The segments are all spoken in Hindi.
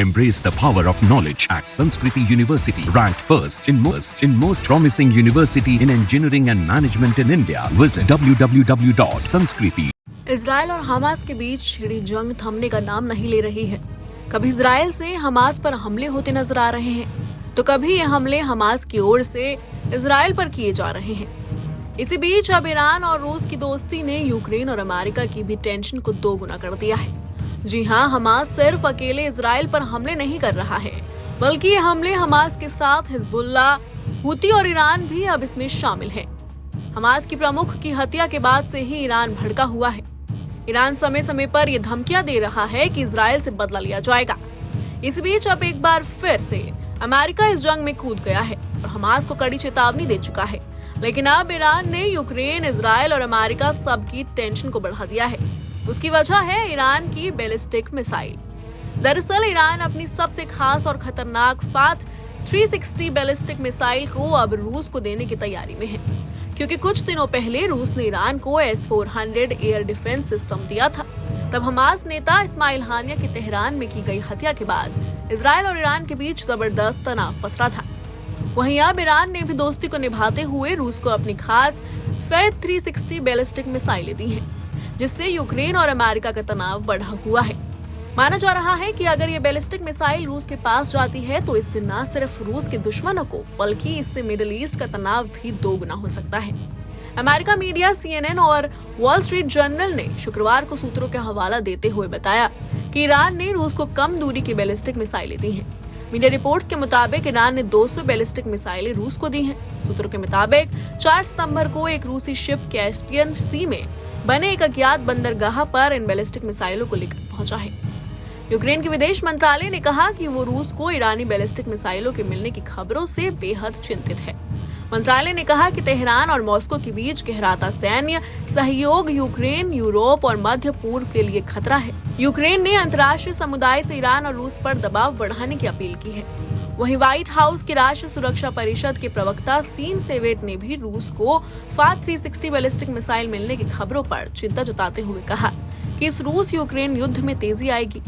Embrace the power of knowledge at Sanskriti University, ranked first in most promising university in engineering and management in India. Visit www.sanskriti. Israel और हमास के बीच छिड़ी जंग थमने का नाम नहीं ले रही है। कभी इजराइल से हमास पर हमले होते नजर आ रहे हैं, तो कभी ये हमले हमास की ओर से इजराइल पर किए जा रहे हैं। इसी बीच अब ईरान और रूस की दोस्ती ने यूक्रेन और अमेरिका की भी टेंशन को दोगुना कर दिया है। जी हाँ, हमास सिर्फ अकेले इजराइल पर हमले नहीं कर रहा है, बल्कि ये हमले हमास के साथ हिजबुल्लाह, हूती और ईरान भी अब इसमें शामिल है। हमास की प्रमुख की हत्या के बाद से ही ईरान भड़का हुआ है। ईरान समय समय पर यह धमकियां दे रहा है कि इजराइल से बदला लिया जाएगा। इस बीच अब एक बार फिर से अमेरिका इस जंग में कूद गया है और हमास को कड़ी चेतावनी दे चुका है। लेकिन अब ईरान ने यूक्रेन, इजराइल और अमेरिका सबकी टेंशन को बढ़ा दिया है। उसकी वजह है ईरान की बैलिस्टिक मिसाइल। दरअसल ईरान अपनी सबसे खास और खतरनाक फाथ 360 बैलिस्टिक मिसाइल को अब रूस को देने की तैयारी में है, क्योंकि कुछ दिनों पहले रूस ने ईरान को S-400 एयर डिफेंस सिस्टम दिया था। तब हमास नेता इस्माइल हानिया की तेहरान में की गई हत्या के बाद इजराइल और ईरान के बीच जबरदस्त तनाव पसरा था। वहीं अब ईरान ने भी दोस्ती को निभाते हुए रूस को अपनी खास फैथ 360 बैलिस्टिक मिसाइलें दी हैं, जिससे यूक्रेन और अमेरिका का तनाव बढ़ा हुआ है। माना जा रहा है कि अगर ये बैलिस्टिक मिसाइल रूस के पास जाती है तो इससे न सिर्फ रूस के दुश्मनों को, बल्कि इससे मिडिल ईस्ट का तनाव भी दोगुना हो सकता है। अमेरिका मीडिया CNN और वॉल स्ट्रीट जर्नल ने शुक्रवार को सूत्रों का हवाला देते हुए बताया कि ईरान ने रूस को कम दूरी की बैलिस्टिक मिसाइलें दी हैं। मीडिया रिपोर्ट्स के मुताबिक ईरान ने 200 बैलिस्टिक मिसाइलें रूस को दी हैं। सूत्रों के मुताबिक 4 सितंबर को एक रूसी शिप कैस्पियन सी में बने एक अज्ञात बंदरगाह पर इन बैलिस्टिक मिसाइलों को लेकर पहुंचा है। यूक्रेन के विदेश मंत्रालय ने कहा कि वो रूस को ईरानी बैलिस्टिक मिसाइलों के मिलने की खबरों से बेहद चिंतित है। मंत्रालय ने कहा कि तेहरान और मॉस्को के बीच गहराता सैन्य सहयोग यूक्रेन, यूरोप और मध्य पूर्व के लिए खतरा है। यूक्रेन ने अंतर्राष्ट्रीय समुदाय से ईरान और रूस पर दबाव बढ़ाने की अपील की है। वहीं व्हाइट हाउस के राष्ट्रीय सुरक्षा परिषद के प्रवक्ता सीन सेवेट ने भी रूस को फाथ 360 बैलिस्टिक मिसाइल मिलने की खबरों पर चिंता जताते हुए कहा कि इस रूस यूक्रेन युद्ध में तेजी आएगी।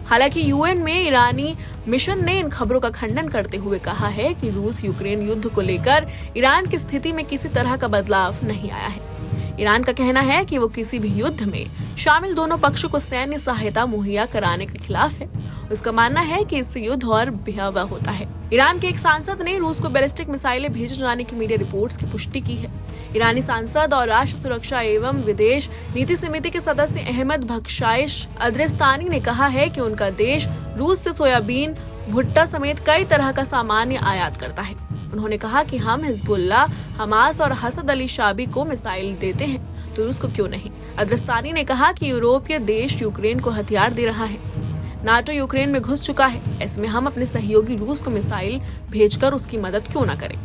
हालांकि UN में ईरानी मिशन ने इन खबरों का खंडन करते हुए कहा है कि रूस यूक्रेन युद्ध को लेकर ईरान की स्थिति में किसी तरह का बदलाव नहीं आया है। ईरान का कहना है कि वो किसी भी युद्ध में शामिल दोनों पक्षों को सैन्य सहायता मुहैया कराने के खिलाफ है। उसका मानना है कि इससे युद्ध और भयावह होता है। ईरान के एक सांसद ने रूस को बैलिस्टिक मिसाइलें भेजे जाने की मीडिया रिपोर्ट्स की पुष्टि की है। ईरानी सांसद और राष्ट्र सुरक्षा एवं विदेश नीति समिति के सदस्य अहमद बख्शाइश अदरिस्तानी ने कहा है कि उनका देश रूस से सोयाबीन, भुट्टा समेत कई तरह का सामान आयात करता है। उन्होंने कहा कि हम हिजबुल्लाह, हमास और हसद अली शाबी को मिसाइल देते हैं, तो रूस को क्यों नहीं। अदरिस्तानी ने कहा कि यूरोपीय देश यूक्रेन को हथियार दे रहा है। नाटो यूक्रेन में घुस चुका है, ऐसे में हम अपने सहयोगी रूस को मिसाइल भेजकर उसकी मदद क्यों न करें।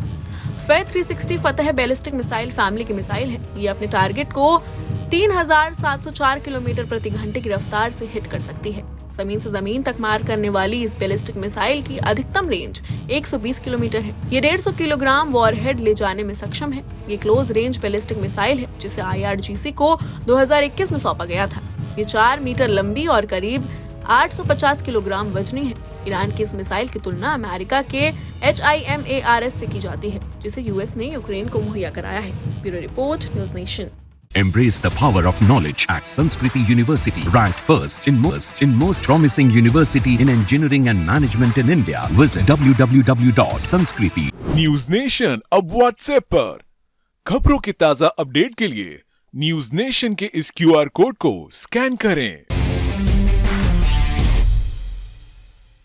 फैथ 360 फतह बैलिस्टिक मिसाइल फैमिली की मिसाइल है। ये अपने टारगेट को 3704 किलोमीटर प्रति घंटे की रफ्तार से हिट कर सकती है। जमीन से जमीन तक मार करने वाली इस बैलिस्टिक मिसाइल की अधिकतम रेंज 120 किलोमीटर है। ये 150 किलोग्राम वॉरहेड ले जाने में सक्षम है। ये क्लोज रेंज बैलिस्टिक मिसाइल है, जिसे IRGC को 2021 में सौंपा गया था। ये 4 मीटर लंबी और करीब 850 किलोग्राम वजनी है। ईरान की इस मिसाइल की तुलना अमेरिका के HIMARS से की जाती है, जिसे US ने यूक्रेन को मुहैया कराया है। Bureau report, news nation. Embrace the power of knowledge at Sanskriti University, ranked first in most promising university in engineering and management in India. Visit www.sanskriti. News nation अब व्हाट्सएप पर खबरों के ताजा अपडेट के लिए न्यूज नेशन के इस QR कोड को स्कैन करें।